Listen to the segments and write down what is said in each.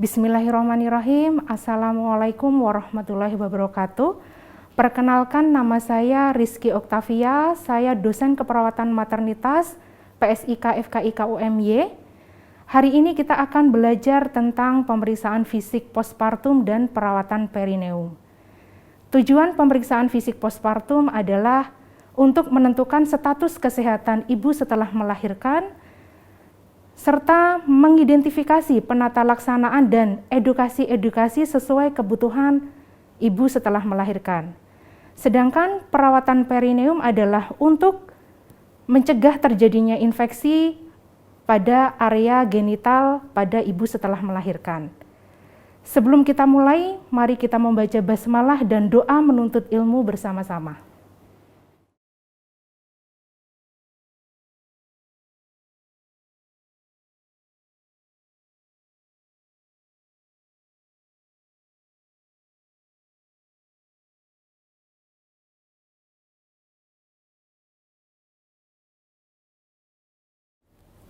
Bismillahirrahmanirrahim. Assalamualaikum warahmatullahi wabarakatuh. Perkenalkan, nama saya Rizky Oktavia, saya dosen keperawatan maternitas PSIK FKIK UMY. Hari ini kita akan belajar tentang pemeriksaan fisik postpartum dan perawatan perineum. Tujuan pemeriksaan fisik postpartum adalah untuk menentukan status kesehatan ibu setelah melahirkan, serta mengidentifikasi penata laksanaan dan edukasi-edukasi sesuai kebutuhan ibu setelah melahirkan. Sedangkan perawatan perineum adalah untuk mencegah terjadinya infeksi pada area genital pada ibu setelah melahirkan. Sebelum kita mulai, mari kita membaca basmalah dan doa menuntut ilmu bersama-sama.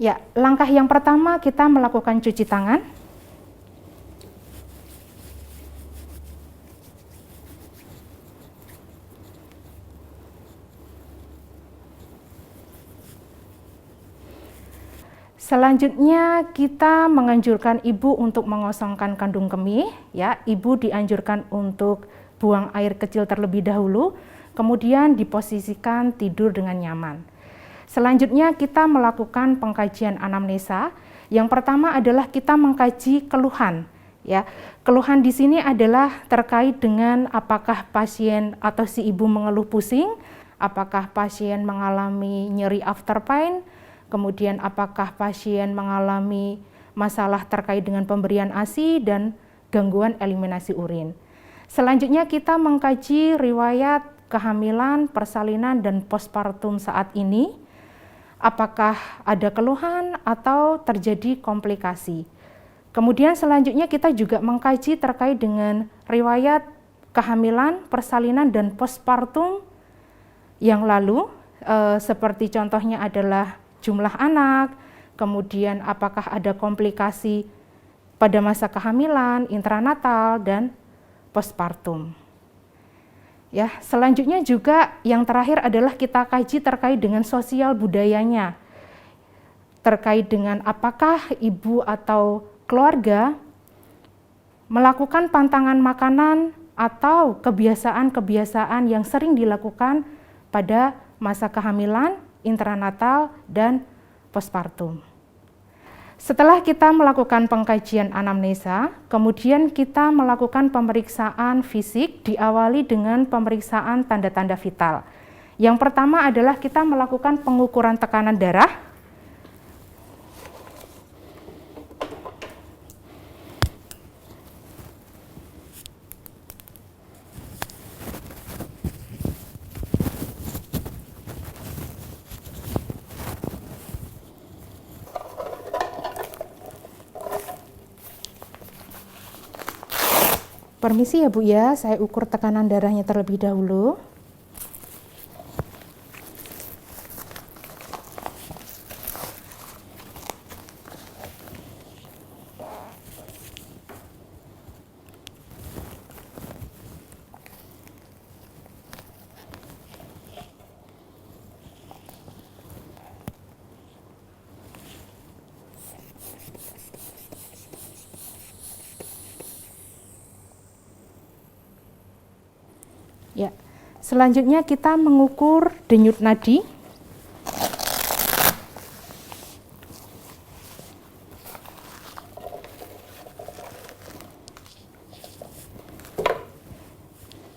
Ya, langkah yang pertama kita melakukan cuci tangan. Selanjutnya kita menganjurkan ibu untuk mengosongkan kandung kemih, ya. Ibu dianjurkan untuk buang air kecil terlebih dahulu, kemudian diposisikan tidur dengan nyaman. Selanjutnya kita melakukan pengkajian anamnesa. Yang pertama adalah kita mengkaji keluhan, ya. Keluhan di sini adalah terkait dengan apakah pasien atau si ibu mengeluh pusing, apakah pasien mengalami nyeri after pain, kemudian apakah pasien mengalami masalah terkait dengan pemberian ASI dan gangguan eliminasi urin. Selanjutnya kita mengkaji riwayat kehamilan, persalinan, dan postpartum saat ini. Apakah ada keluhan atau terjadi komplikasi. Kemudian selanjutnya kita juga mengkaji terkait dengan riwayat kehamilan, persalinan, dan postpartum yang lalu, seperti contohnya adalah jumlah anak, kemudian apakah ada komplikasi pada masa kehamilan, intranatal, dan postpartum. Ya, selanjutnya juga yang terakhir adalah kita kaji terkait dengan sosial budayanya, terkait dengan apakah ibu atau keluarga melakukan pantangan makanan atau kebiasaan-kebiasaan yang sering dilakukan pada masa kehamilan, intranatal, dan postpartum. Setelah kita melakukan pengkajian anamnesa, kemudian kita melakukan pemeriksaan fisik diawali dengan pemeriksaan tanda-tanda vital. Yang pertama adalah kita melakukan pengukuran tekanan darah. Permisi ya Bu ya, saya ukur tekanan darahnya terlebih dahulu. Ya, selanjutnya kita mengukur denyut nadi.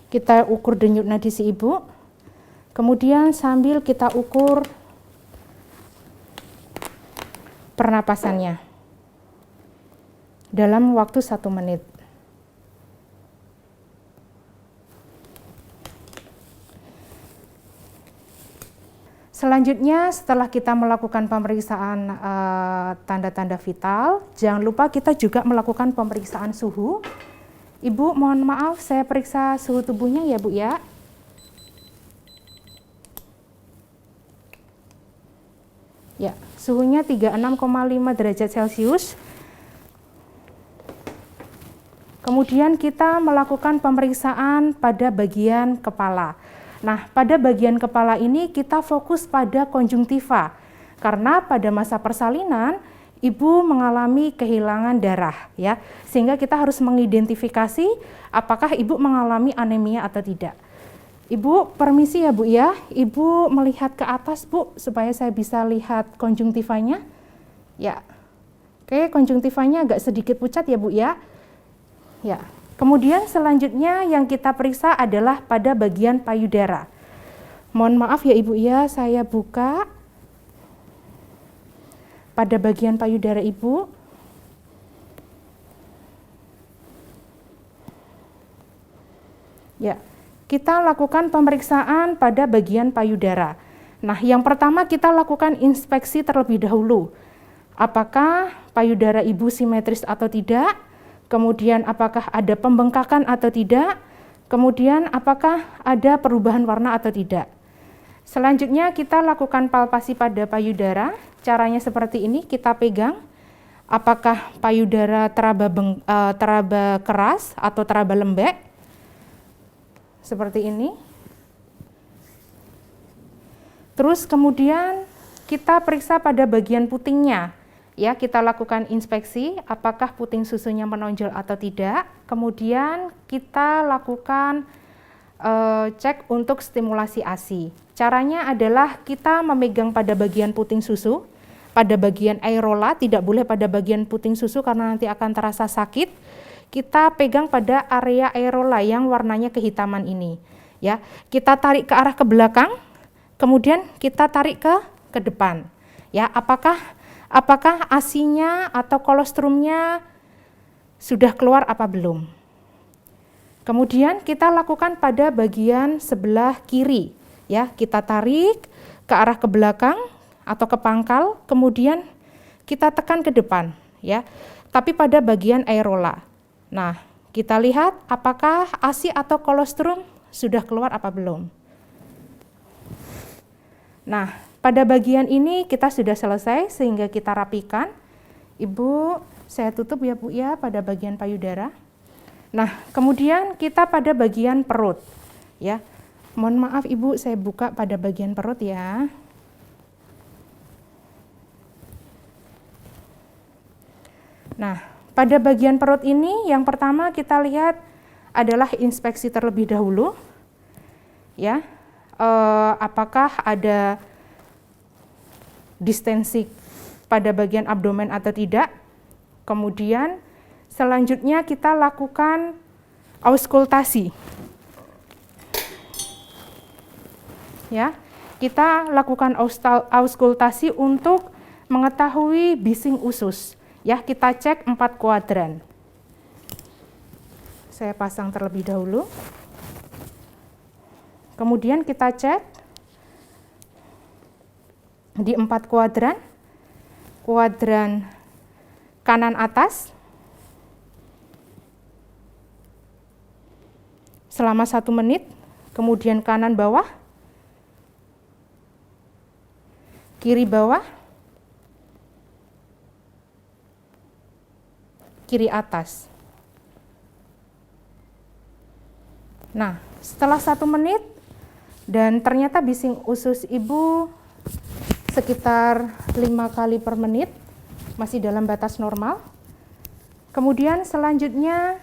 Kita ukur denyut nadi si ibu. Kemudian sambil kita ukur pernapasannya dalam waktu 1 menit. Selanjutnya, setelah kita melakukan pemeriksaan tanda-tanda vital, jangan lupa kita juga melakukan pemeriksaan suhu. Ibu, mohon maaf, saya periksa suhu tubuhnya ya Bu ya. Ya, suhunya 36,5 derajat Celcius. Kemudian kita melakukan pemeriksaan pada bagian kepala. Nah, pada bagian kepala ini kita fokus pada konjungtiva, karena pada masa persalinan ibu mengalami kehilangan darah, ya, sehingga kita harus mengidentifikasi apakah ibu mengalami anemia atau tidak. Ibu, permisi ya Bu ya, ibu melihat ke atas Bu, supaya saya bisa lihat konjungtivanya. Ya, oke, konjungtivanya agak sedikit pucat ya Bu ya. Ya. Kemudian selanjutnya yang kita periksa adalah pada bagian payudara. Mohon maaf ya Ibu ya, saya buka pada bagian payudara Ibu. Ya, kita lakukan pemeriksaan pada bagian payudara. Nah, yang pertama kita lakukan inspeksi terlebih dahulu. Apakah payudara Ibu simetris atau tidak? Kemudian apakah ada pembengkakan atau tidak, kemudian apakah ada perubahan warna atau tidak. Selanjutnya kita lakukan palpasi pada payudara, caranya seperti ini, kita pegang apakah payudara teraba keras atau teraba lembek, seperti ini. Terus kemudian kita periksa pada bagian putingnya. Ya, kita lakukan inspeksi apakah puting susunya menonjol atau tidak. Kemudian kita lakukan cek untuk stimulasi ASI. Caranya adalah kita memegang pada bagian puting susu, pada bagian areola, tidak boleh pada bagian puting susu karena nanti akan terasa sakit. Kita pegang pada area areola yang warnanya kehitaman ini. Ya, kita tarik ke arah ke belakang, kemudian kita tarik ke depan. Ya, apakah ASI-nya atau kolostrumnya sudah keluar apa belum. Kemudian kita lakukan pada bagian sebelah kiri, ya, kita tarik ke arah ke belakang atau ke pangkal, kemudian kita tekan ke depan, ya, tapi pada bagian areola. Nah, kita lihat apakah ASI atau kolostrum sudah keluar apa belum. Nah, pada bagian ini kita sudah selesai sehingga kita rapikan. Ibu, saya tutup ya Bu ya pada bagian payudara. Nah, kemudian kita pada bagian perut. Ya, mohon maaf Ibu, saya buka pada bagian perut ya. Nah, pada bagian perut ini yang pertama kita lihat adalah inspeksi terlebih dahulu. Ya, apakah ada distensi pada bagian abdomen atau tidak. Kemudian selanjutnya kita lakukan auskultasi. Ya, kita lakukan auskultasi untuk mengetahui bising usus. Ya, kita cek 4 kuadran. Saya pasang terlebih dahulu. Kemudian kita cek di 4 kuadran, kuadran kanan atas selama 1 menit, kemudian kanan bawah, kiri bawah, kiri atas. Nah, setelah 1 menit dan ternyata bising usus Ibu sekitar 5 kali per menit, masih dalam batas normal. Kemudian selanjutnya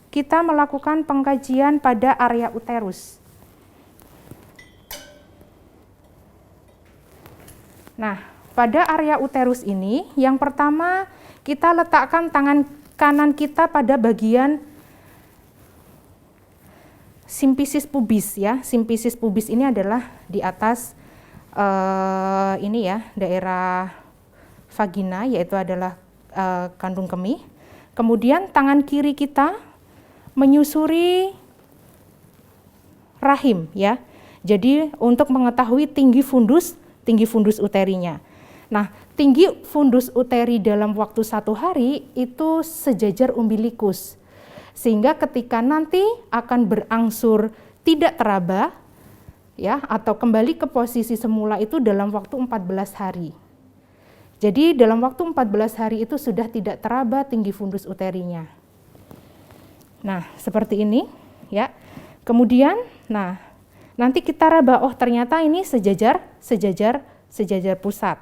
kita melakukan pengkajian pada area uterus. Nah, pada area uterus ini yang pertama kita letakkan tangan kanan kita pada bagian simpisis pubis ya. Simpisis pubis ini adalah di atas ini ya, daerah vagina, yaitu adalah kandung kemih. Kemudian tangan kiri kita menyusuri rahim ya. Jadi untuk mengetahui tinggi fundus uterinya. Nah, tinggi fundus uteri dalam waktu 1 hari itu sejajar umbilikus. Sehingga ketika nanti akan berangsur tidak teraba ya, atau kembali ke posisi semula itu dalam waktu 14 hari. Jadi dalam waktu 14 hari itu sudah tidak teraba tinggi fundus uterinya. Nah, seperti ini ya. Kemudian, nah, nanti kita raba, oh ternyata ini sejajar pusat.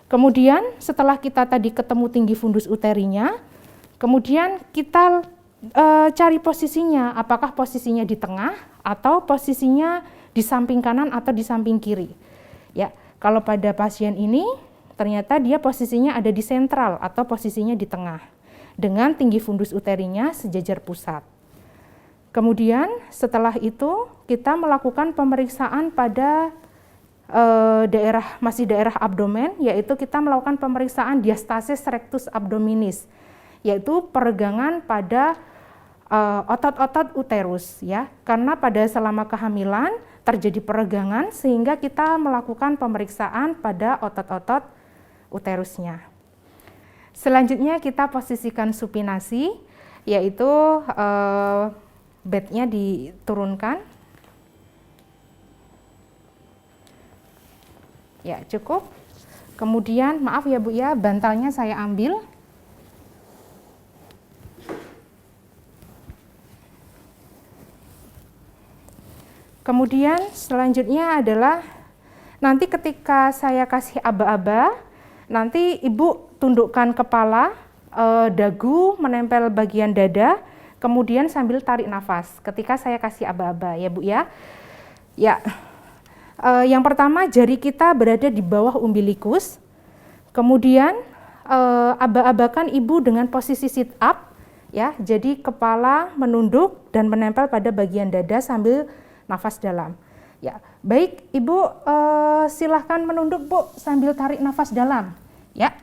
Kemudian setelah kita tadi ketemu tinggi fundus uterinya, kemudian kita cari posisinya, apakah posisinya di tengah atau posisinya di samping kanan atau di samping kiri. Ya, kalau pada pasien ini ternyata dia posisinya ada di sentral atau posisinya di tengah dengan tinggi fundus uterinya sejajar pusat. Kemudian setelah itu kita melakukan pemeriksaan pada daerah abdomen, yaitu kita melakukan pemeriksaan diastasis rectus abdominis, yaitu peregangan pada otot-otot uterus ya, karena pada selama kehamilan terjadi peregangan sehingga kita melakukan pemeriksaan pada otot-otot uterusnya. Selanjutnya kita posisikan supinasi, yaitu bednya diturunkan. Ya, cukup. Kemudian, maaf ya Bu ya, bantalnya saya ambil. Kemudian selanjutnya adalah nanti ketika saya kasih aba-aba, nanti Ibu tundukkan kepala, dagu menempel bagian dada, kemudian sambil tarik nafas ketika saya kasih aba-aba ya Bu ya. Ya. Yang pertama, jari kita berada di bawah umbilikus, kemudian aba-abakan Ibu dengan posisi sit up, ya, jadi kepala menunduk dan menempel pada bagian dada sambil nafas dalam. Ya, baik Ibu, silahkan menunduk Bu sambil tarik nafas dalam, ya.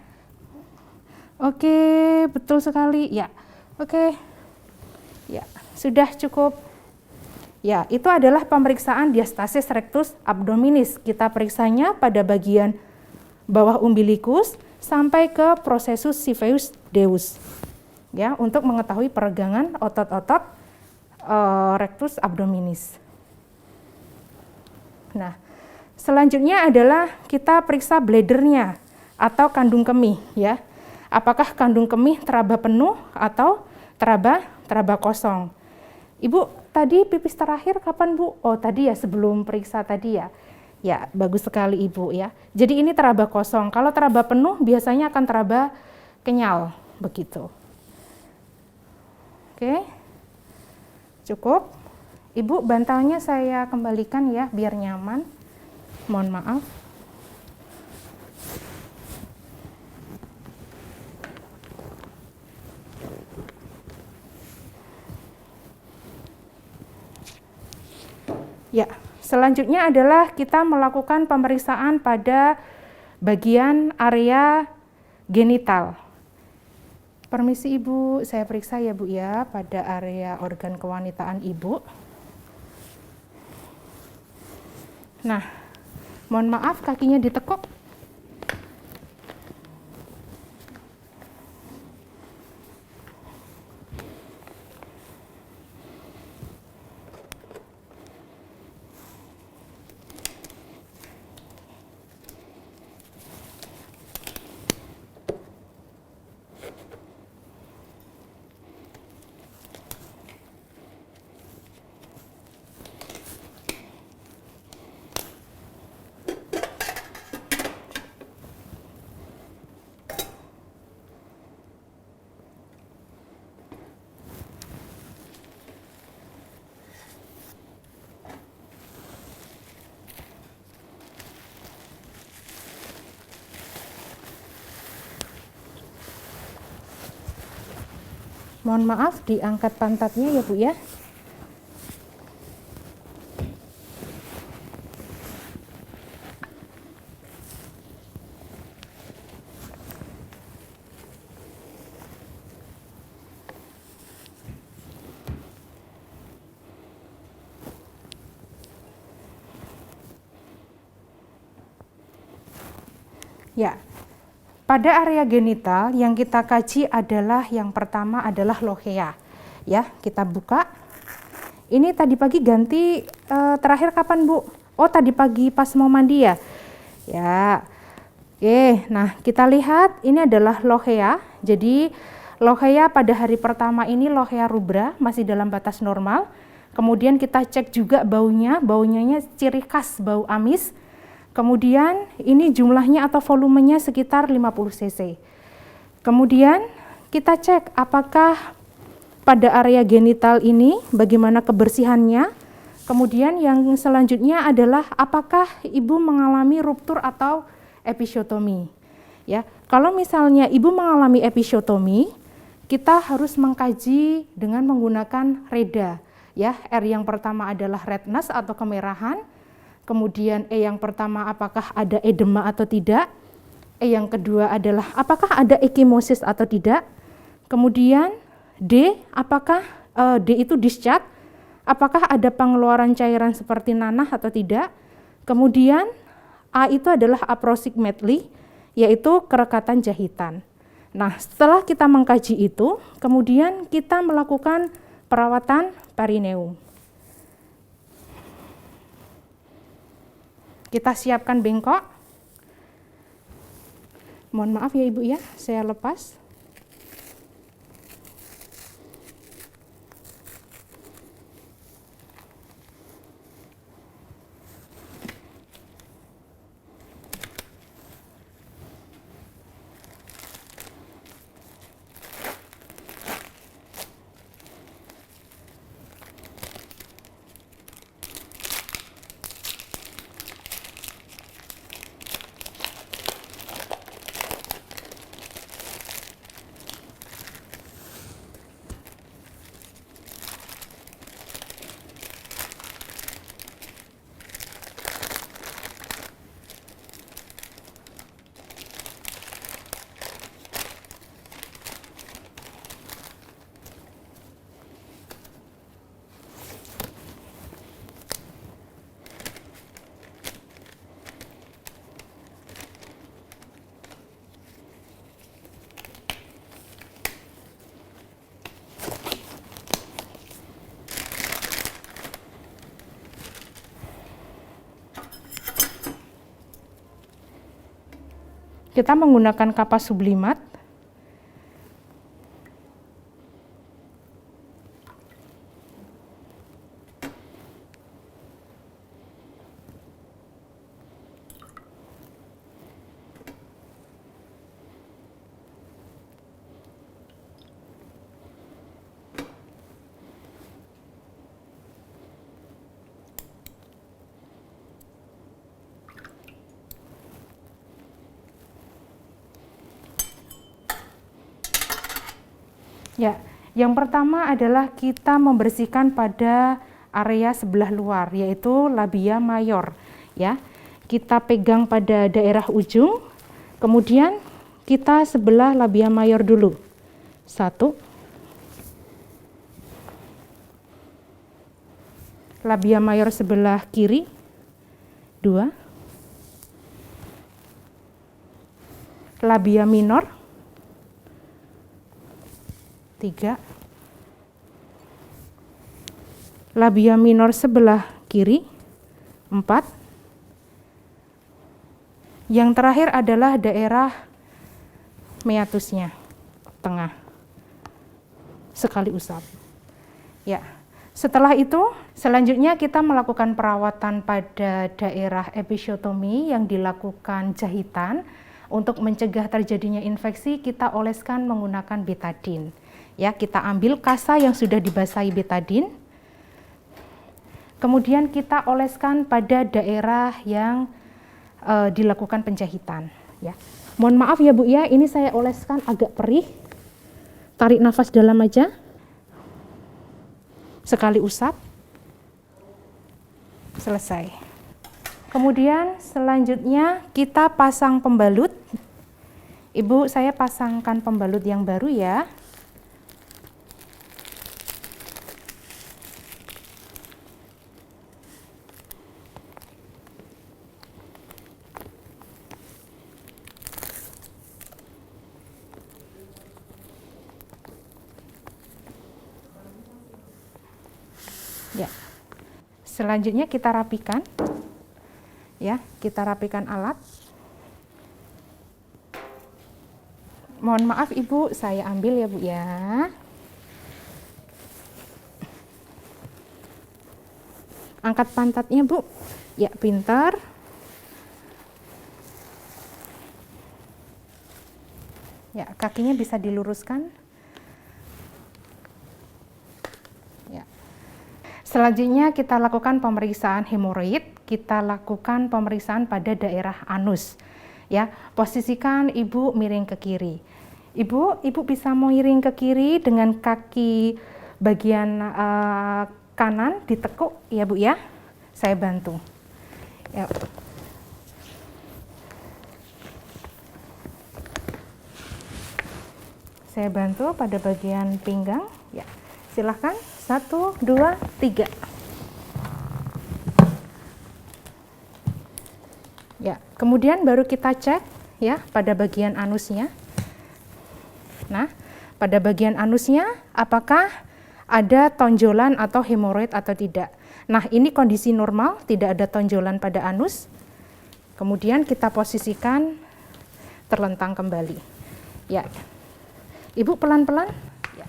Oke, betul sekali, ya. Oke, ya, sudah cukup. Ya, itu adalah pemeriksaan diastasis rectus abdominis. Kita periksanya pada bagian bawah umbilikus sampai ke processus sipheus deus. Ya, untuk mengetahui peregangan otot-otot rectus abdominis. Nah, selanjutnya adalah kita periksa bladdernya atau kandung kemih ya. Apakah kandung kemih teraba penuh atau teraba kosong. Ibu, tadi pipis terakhir kapan Bu? Oh tadi ya, sebelum periksa tadi ya. Ya, bagus sekali Ibu ya. Jadi ini teraba kosong. Kalau teraba penuh biasanya akan teraba kenyal, begitu. Oke, cukup. Ibu, bantalnya saya kembalikan ya, biar nyaman. Mohon maaf. Ya, selanjutnya adalah kita melakukan pemeriksaan pada bagian area genital. Permisi Ibu, saya periksa ya Bu ya, pada area organ kewanitaan Ibu. Nah, mohon maaf kakinya ditekuk. Mohon maaf, diangkat pantatnya ya Bu ya. Ya, pada area genital yang kita kaji adalah yang pertama adalah lohea. Ya, kita buka. Ini tadi pagi ganti terakhir kapan Bu? Oh, tadi pagi pas mau mandi ya? Ya. Oke, nah kita lihat ini adalah lohea. Jadi Lohea pada hari pertama ini Lohea rubra, masih dalam batas normal. Kemudian kita cek juga baunya ciri khas bau amis. Kemudian ini jumlahnya atau volumenya sekitar 50 cc. Kemudian kita cek apakah pada area genital ini bagaimana kebersihannya. Kemudian yang selanjutnya adalah apakah ibu mengalami ruptur atau episiotomi. Ya, kalau misalnya ibu mengalami episiotomi, kita harus mengkaji dengan menggunakan reda. Ya, R yang pertama adalah redness atau kemerahan. Kemudian E yang pertama apakah ada edema atau tidak. E yang kedua adalah apakah ada ekimosis atau tidak. Kemudian D, apakah D itu discharge, apakah ada pengeluaran cairan seperti nanah atau tidak. Kemudian A itu adalah aproximately, yaitu kerekatan jahitan. Nah, setelah kita mengkaji itu, kemudian kita melakukan perawatan perineum. Kita siapkan bengkok. Mohon maaf ya Ibu ya, saya lepas. Kita menggunakan kapas sublimat. Ya, yang pertama adalah kita membersihkan pada area sebelah luar, yaitu labia mayor. Ya, kita pegang pada daerah ujung, kemudian kita sebelah labia mayor dulu. 1, labia mayor sebelah kiri. 2, labia minor. 3, labia minor sebelah kiri. 4, yang terakhir adalah daerah meatusnya, tengah, sekali usap. Ya, setelah itu selanjutnya kita melakukan perawatan pada daerah episiotomi yang dilakukan jahitan. Untuk mencegah terjadinya infeksi, kita oleskan menggunakan betadine. Ya, kita ambil kasa yang sudah dibasahi betadine, kemudian kita oleskan pada daerah yang dilakukan penjahitan. Ya, mohon maaf ya Bu ya, ini saya oleskan agak perih. Tarik nafas dalam aja, sekali usap, selesai. Kemudian selanjutnya kita pasang pembalut. Ibu, saya pasangkan pembalut yang baru ya. Ya. Selanjutnya kita rapikan. Ya, kita rapikan alat. Mohon maaf Ibu, saya ambil ya Bu ya. Angkat pantatnya Bu. Ya, pintar. Ya, kakinya bisa diluruskan. Ya. Selanjutnya kita lakukan pemeriksaan hemoroid. Kita lakukan pemeriksaan pada daerah anus. Ya, posisikan Ibu miring ke kiri. Ibu bisa miring ke kiri dengan kaki bagian kanan ditekuk ya Bu ya. Saya bantu. Ya. Saya bantu pada bagian pinggang. Ya. Silahkan. 1, 2, 3. Ya, kemudian baru kita cek ya pada bagian anusnya. Nah, pada bagian anusnya apakah ada tonjolan atau hemoroid atau tidak. Nah, ini kondisi normal, tidak ada tonjolan pada anus. Kemudian kita posisikan terlentang kembali. Ya. Ibu pelan-pelan. Ya.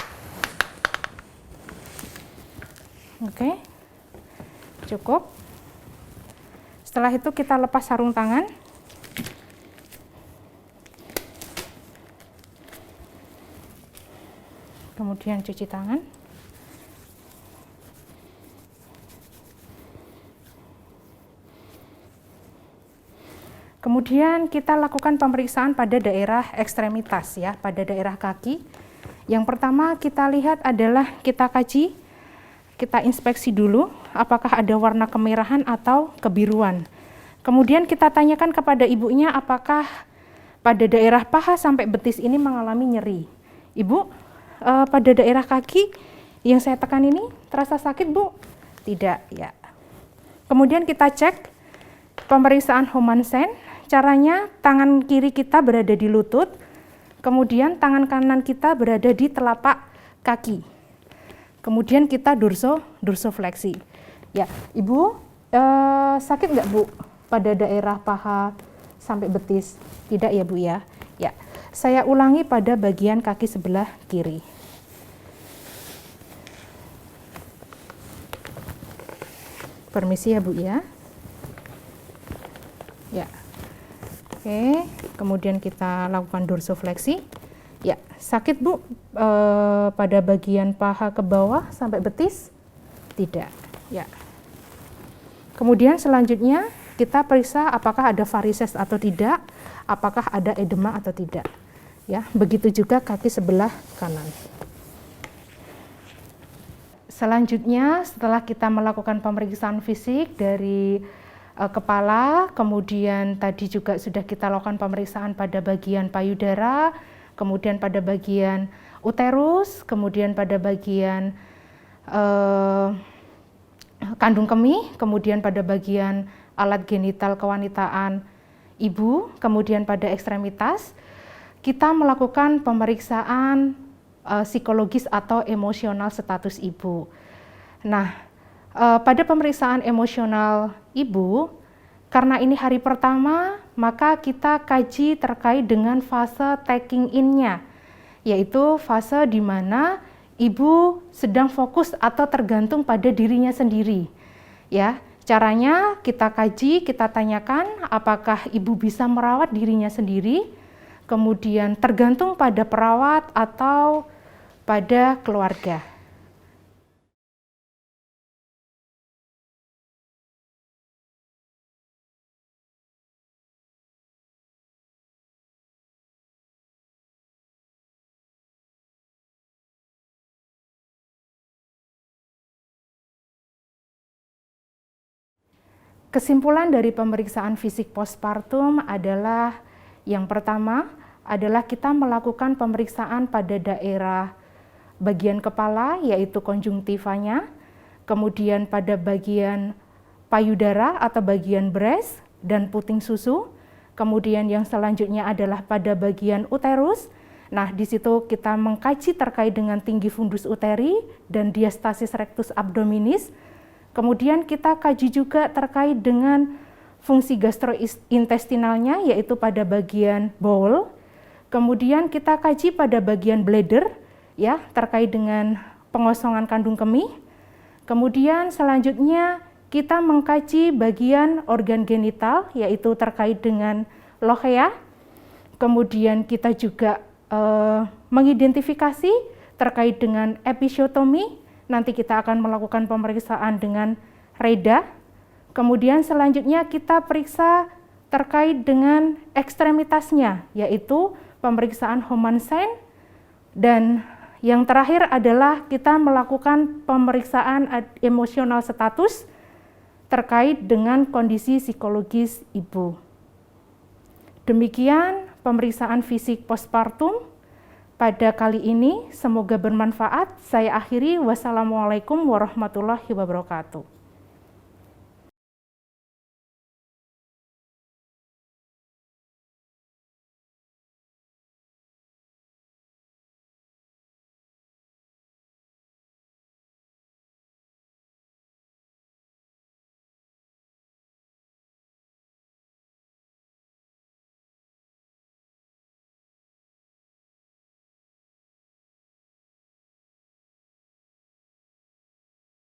Oke. Cukup. Setelah itu kita lepas sarung tangan. Kemudian cuci tangan. Kemudian kita lakukan pemeriksaan pada daerah ekstremitas ya, pada daerah kaki. Yang pertama kita lihat adalah kita kaji, kita inspeksi dulu apakah ada warna kemerahan atau kebiruan. Kemudian kita tanyakan kepada ibunya apakah pada daerah paha sampai betis ini mengalami nyeri. Ibu, pada daerah kaki yang saya tekan ini terasa sakit Bu? Tidak ya. Kemudian kita cek pemeriksaan Homansen. Caranya tangan kiri kita berada di lutut, kemudian tangan kanan kita berada di telapak kaki. Kemudian kita dorsofleksi. Ya, Ibu sakit nggak Bu pada daerah paha sampai betis? Tidak ya Bu ya. Ya, saya ulangi pada bagian kaki sebelah kiri. Permisi ya Bu ya. Ya. Oke, kemudian kita lakukan dorsofleksi. Ya, sakit Bu pada bagian paha ke bawah sampai betis? Tidak. Ya. Kemudian selanjutnya kita periksa apakah ada varises atau tidak, apakah ada edema atau tidak. Ya, begitu juga kaki sebelah kanan. Selanjutnya setelah kita melakukan pemeriksaan fisik dari kepala, kemudian tadi juga sudah kita lakukan pemeriksaan pada bagian payudara, kemudian pada bagian uterus, kemudian pada bagian kandung kemih, kemudian pada bagian alat genital kewanitaan ibu, kemudian pada ekstremitas, kita melakukan pemeriksaan psikologis atau emosional status ibu. Nah, pada pemeriksaan emosional ibu, karena ini hari pertama, maka kita kaji terkait dengan fase taking in-nya, yaitu fase di mana ibu sedang fokus atau tergantung pada dirinya sendiri. Ya, caranya kita kaji, kita tanyakan apakah ibu bisa merawat dirinya sendiri, kemudian tergantung pada perawat atau pada keluarga. Kesimpulan dari pemeriksaan fisik postpartum adalah yang pertama adalah kita melakukan pemeriksaan pada daerah bagian kepala yaitu konjungtivanya, kemudian pada bagian payudara atau bagian breast dan puting susu, kemudian yang selanjutnya adalah pada bagian uterus. Nah, di situ kita mengkaji terkait dengan tinggi fundus uteri dan diastasis rectus abdominis. Kemudian kita kaji juga terkait dengan fungsi gastrointestinalnya, yaitu pada bagian bowel. Kemudian kita kaji pada bagian bladder, ya, terkait dengan pengosongan kandung kemih. Kemudian selanjutnya kita mengkaji bagian organ genital, yaitu terkait dengan lochea. Kemudian kita juga mengidentifikasi terkait dengan episiotomi. Nanti kita akan melakukan pemeriksaan dengan reda. Kemudian selanjutnya kita periksa terkait dengan ekstremitasnya, yaitu pemeriksaan Homan-Sein. Dan yang terakhir adalah kita melakukan pemeriksaan emosional status terkait dengan kondisi psikologis ibu. Demikian pemeriksaan fisik postpartum pada kali ini, semoga bermanfaat. Saya akhiri, wassalamualaikum warahmatullahi wabarakatuh.